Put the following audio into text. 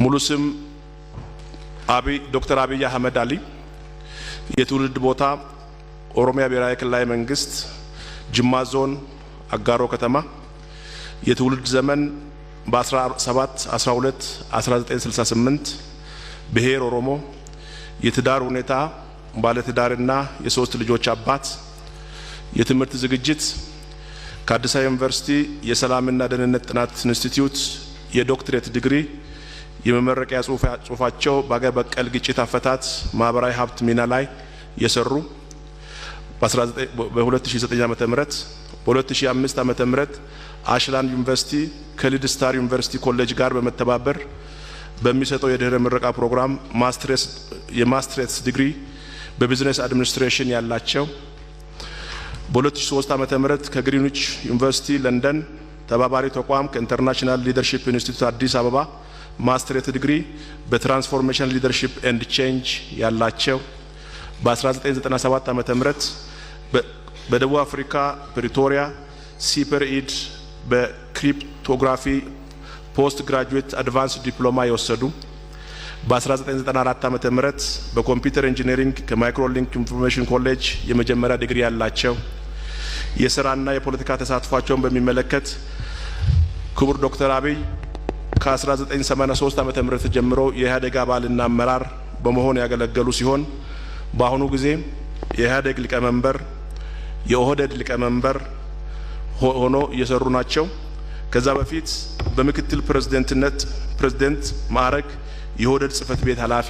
ሙሉ ስም ዶክተር አብይ አህመድ አሊ። የትውልድ ቦታ ኦሮሚያ ብሔራዊ ክልላዊ መንግስት ጅማ ዞን አጋሮ ከተማ። የትውልድ ዘመን በ17/12/1968 ብሔር ኦሮሞ። የትዳር ሁኔታ ባለትዳርና የሶስት ልጆች አባት። የትምህርት ዝግጅት ከአዲስ አበባ ዩኒቨርሲቲ የሰላምና ደህንነት ጥናት ኢንስቲትዩት የዶክትሬት ዲግሪ። የመመረቂያ ጽሁፋቸው በአገር በቀል ግጭት አፈታት ማህበራዊ ሀብት ሚና ላይ የሰሩ። በ2009 ዓ.ም በ2005 ዓ.ም አሽላንድ ዩኒቨርሲቲ ከሊድ ስታር ዩኒቨርሲቲ ኮሌጅ ጋር በመተባበር በሚሰጠው የድህረ ምረቃ ፕሮግራም የማስትሬትስ ዲግሪ በቢዝነስ አድሚኒስትሬሽን ያላቸው። በ2003 ዓ.ም ከግሪንዊች ዩኒቨርሲቲ ለንደን ተባባሪ ተቋም ከኢንተርናሽናል ሊደርሺፕ ኢንስቲትዩት አዲስ አበባ ማስትሬት ዲግሪ በትራንስፎርሜሽን ሊደርሺፕ ኤንድ ቼንጅ ያላቸው። በ1997 ዓ.ም በደቡብ አፍሪካ ፕሪቶሪያ ሲፐርኢድ በክሪፕቶግራፊ ፖስት ግራጁዌት አድቫንስ ዲፕሎማ የወሰዱ። በ1994 ዓ.ም በኮምፒውተር ኢንጂነሪንግ ከማይክሮሊንክ ኢንፎርሜሽን ኮሌጅ የመጀመሪያ ዲግሪ ያላቸው። የስራና የፖለቲካ ተሳትፏቸውን በሚመለከት ክቡር ዶክተር አብይ ከ1983 ዓ.ም ጀምሮ የኢህአዴግ አባልና አመራር በመሆን ያገለገሉ ሲሆን በአሁኑ ጊዜ የኢህአዴግ ሊቀመንበር የኦህዴድ ሊቀመንበር ሆኖ እየሰሩ ናቸው። ከዛ በፊት በምክትል ፕሬዝዳንት ማዕረግ የኦህዴድ ጽህፈት ቤት ኃላፊ